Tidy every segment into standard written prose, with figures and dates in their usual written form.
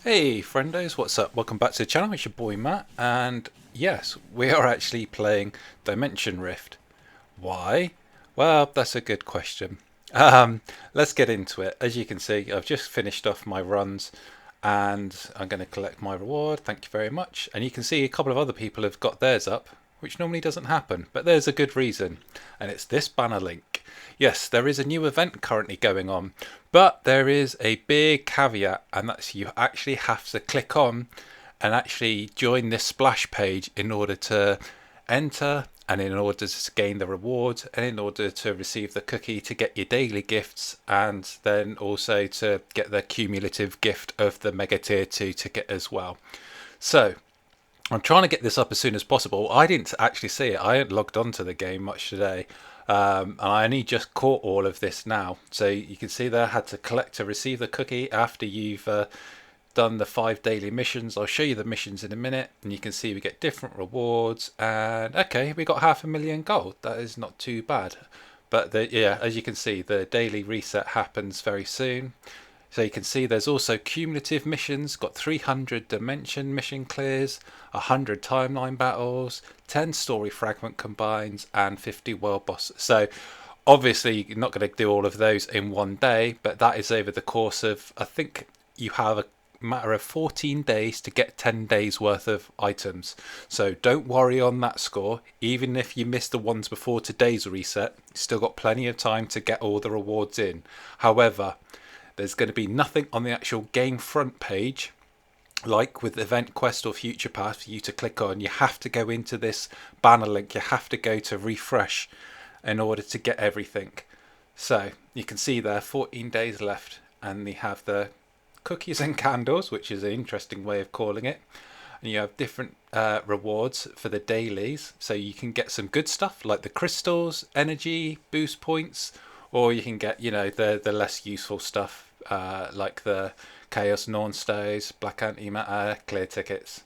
Hey friendos, what's up? Welcome back to the channel. It's your boy Matt, and yes, we are actually playing Dimension Rift. Why? Well, that's a good question. Let's get into it. As you can see, I've just finished off my runs, and I'm going to collect my reward. Thank you very much. And you can see a couple of other people have got theirs up, which normally doesn't happen, but there's a good reason, and it's this banner link. Yes, there is a new event currently going on, but there is a big caveat, and that's you actually have to click on and actually join this splash page in order to enter, and in order to gain the rewards, and in order to receive the cookie to get your daily gifts, and then also to get the cumulative gift of the Mega Tier 2 ticket as well. So I'm trying to get this up as soon as possible. I didn't actually see it. I hadn't logged on to the game much today. And I only just caught all of this now. So you can see there, I had to collect to receive the cookie after you've done the 5 daily missions. I'll show you the missions in a minute, and you can see we get different rewards. And okay, we got 500,000 gold. That is not too bad. But yeah, as you can see, the daily reset happens very soon. So you can see there's also cumulative missions, got 300 dimension mission clears, 100 timeline battles, 10 story fragment combines, and 50 world bosses. So obviously you're not going to do all of those in one day, but that is over the course of, I think you have a matter of 14 days to get 10 days worth of items. So don't worry on that score. Even if you missed the ones before today's reset, you still got plenty of time to get all the rewards in. However, there's going to be nothing on the actual game front page like with Event Quest or Future Pass for you to click on. You have to go into this banner link. You have to go to refresh in order to get everything. So you can see there 14 days left, and they have the cookies and candles, which is an interesting way of calling it. And you have different rewards for the dailies, so you can get some good stuff like the crystals, energy, boost points, or you can get the less useful stuff like the chaos non stays, black antimatter, clear tickets,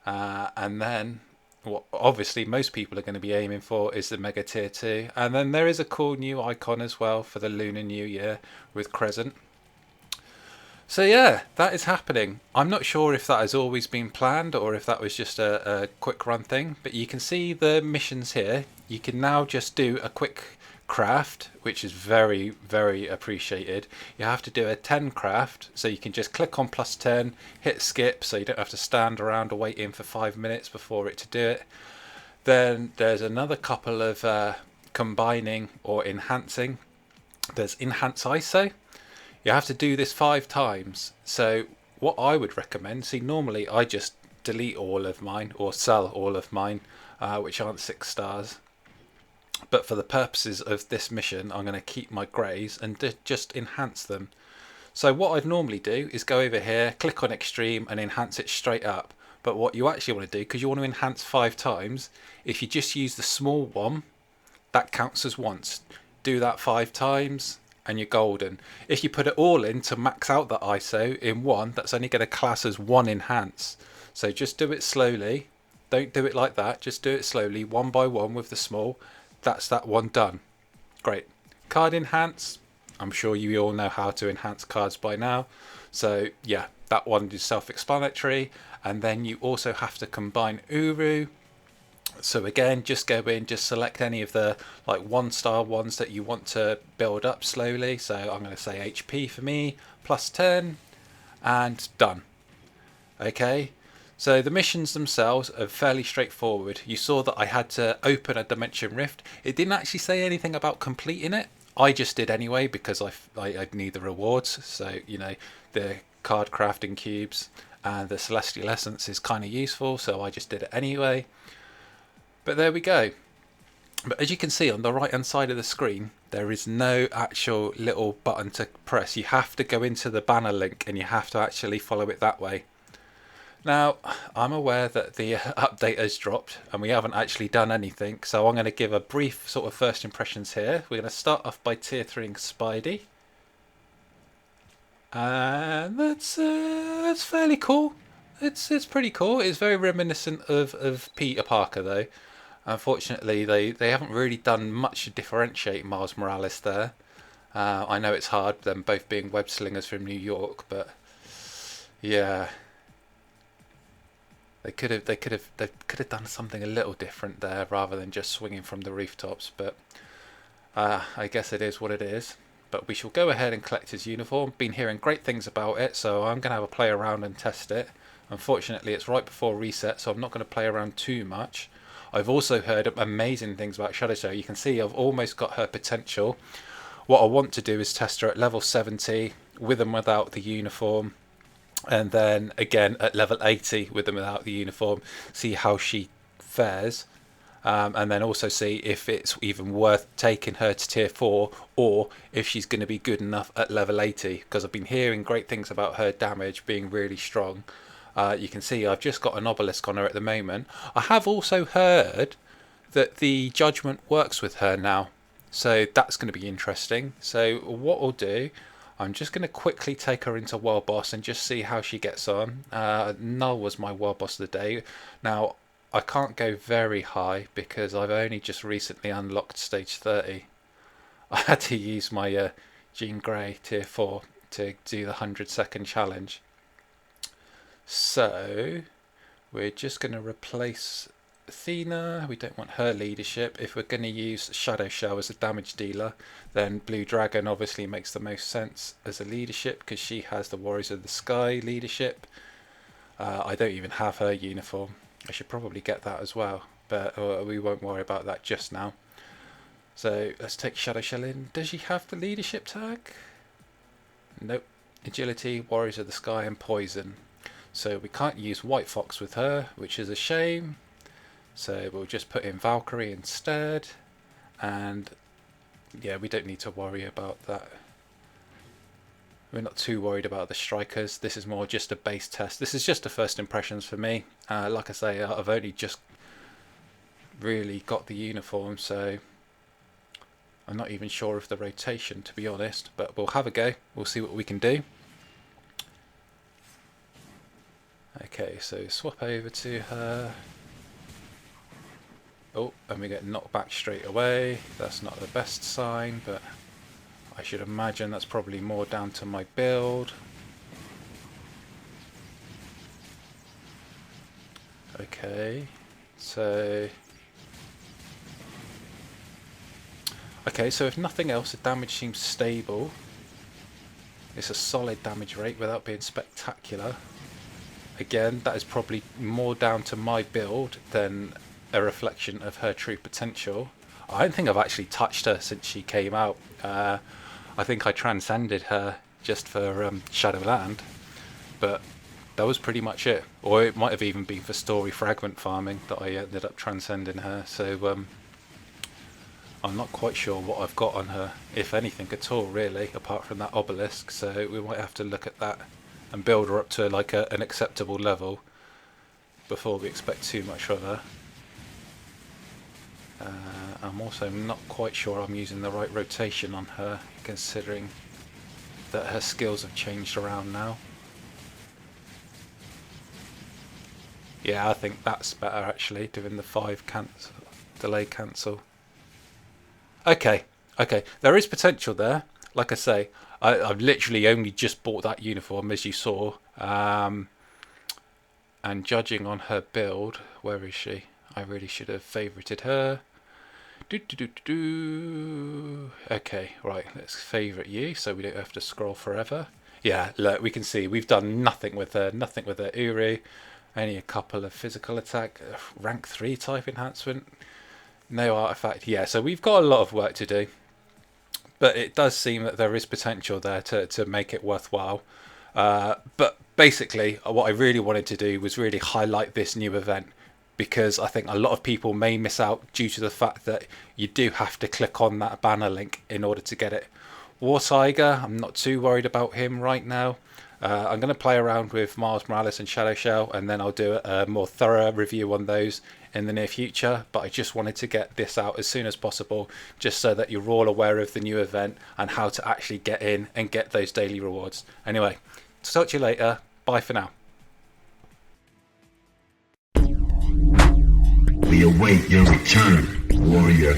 and then what obviously most people are going to be aiming for is the Mega Tier 2. And then there is a cool new icon as well for the Lunar New Year with Crescent. So yeah, that is happening. I'm not sure if that has always been planned or if that was just a quick run thing, but you can see the missions here. You can now just do a quick craft, which is very, very appreciated. You have to do a 10 craft, so you can just click on plus 10, hit skip, so you don't have to stand around or wait in for 5 minutes before it to do it. Then there's another couple of combining or enhancing. There's enhance ISO. You have to do this 5 times. So what I would recommend, see, normally I just delete all of mine or sell all of mine, which aren't 6 stars. But for the purposes of this mission, I'm going to keep my greys and just enhance them. So what I'd normally do is go over here, click on extreme and enhance it straight up. But what you actually want to do, because you want to enhance 5 times, if you just use the small one, that counts as once. Do that 5 times and you're golden. If you put it all in to max out the ISO in one, that's only going to class as one enhance. So just do it slowly. Don't do it like that. Just do it slowly, one by one with the small. That's that one done. Great. Card enhance. I'm sure you all know how to enhance cards by now. So yeah, that one is self-explanatory. And then you also have to combine Uru. So again, just go in, just select any of the like 1 star ones that you want to build up slowly. So I'm going to say HP for me, plus 10, and done. Okay, so the missions themselves are fairly straightforward. You saw that I had to open a Dimension Rift. It didn't actually say anything about completing it. I just did anyway because I need the rewards. So, the card crafting cubes and the Celestial Essence is kind of useful. So I just did it anyway. But there we go. But as you can see on the right hand side of the screen, there is no actual little button to press. You have to go into the banner link and you have to actually follow it that way. Now, I'm aware that the update has dropped and we haven't actually done anything, so I'm going to give a brief sort of first impressions here. We're going to start off by tier 3ing Spidey. And that's fairly cool. It's pretty cool. It's very reminiscent of Peter Parker though. Unfortunately, they haven't really done much to differentiate Miles Morales there. I know it's hard, them both being web slingers from New York, but Yeah, they could have done something a little different there rather than just swinging from the rooftops. But I guess it is what it is. But we shall go ahead and collect his uniform. Been hearing great things about it, so I'm going to have a play around and test it. Unfortunately, it's right before reset, so I'm not going to play around too much. I've also heard amazing things about Shadowshell. You can see I've almost got her potential. What I want to do is test her at level 70 with and without the uniform, and then again at level 80 with and without the uniform, see how she fares. And then also see if it's even worth taking her to tier 4, or if she's going to be good enough at level 80, because I've been hearing great things about her damage being really strong. You can see I've just got an obelisk on her at the moment. I have also heard that the judgment works with her now, so that's going to be interesting. So what we'll do, I'm just going to quickly take her into World Boss and just see how she gets on. Null was my World Boss of the day. Now, I can't go very high because I've only just recently unlocked stage 30. I had to use my Jean Grey tier 4 to do the 100-second challenge. So we're just going to replace Athena. We don't want her leadership. If we're going to use Shadowshell as a damage dealer, then Blue Dragon obviously makes the most sense as a leadership because she has the Warriors of the Sky leadership. I don't even have her uniform. I should probably get that as well, but we won't worry about that just now. So let's take Shadowshell in. Does she have the leadership tag? Nope. Agility, Warriors of the Sky, and Poison. So we can't use White Fox with her, which is a shame. So we'll just put in Valkyrie instead. And yeah, we don't need to worry about that. We're not too worried about the strikers. This is more just a base test. This is just a first impressions for me. Like I say, I've only just really got the uniform, so I'm not even sure of the rotation, to be honest. But we'll have a go. We'll see what we can do. Okay, so swap over to her. Oh, and we get knocked back straight away. That's not the best sign, but I should imagine that's probably more down to my build. Okay, so if nothing else, the damage seems stable. It's a solid damage rate without being spectacular. Again, that is probably more down to my build than a reflection of her true potential. I don't think I've actually touched her since she came out. I think I transcended her just for Shadowland, but that was pretty much it. Or it might have even been for story fragment farming that I ended up transcending her. So I'm not quite sure what I've got on her, if anything at all really, apart from that obelisk. So we might have to look at that and build her up to like an acceptable level before we expect too much of her. I'm also not quite sure I'm using the right rotation on her, considering that her skills have changed around now. Yeah, I think that's better actually, doing the 5 delay cancel. Okay, there is potential there. Like I say, I've literally only just bought that uniform, as you saw. And judging on her build, where is she? I really should have favorited her. Okay, right, let's favorite you so we don't have to scroll forever. Yeah, look, we can see we've done nothing with her, Uru. Only a couple of physical attack, rank 3 type enhancement, no artifact. Yeah, so we've got a lot of work to do, but it does seem that there is potential there to make it worthwhile. But basically, what I really wanted to do was really highlight this new event, because I think a lot of people may miss out due to the fact that you do have to click on that banner link in order to get it. War Tiger, I'm not too worried about him right now. I'm going to play around with Miles Morales and Shadowshell, and then I'll do a more thorough review on those in the near future. But I just wanted to get this out as soon as possible, just so that you're all aware of the new event and how to actually get in and get those daily rewards. Anyway, talk to you later. Bye for now. We await your return, warrior.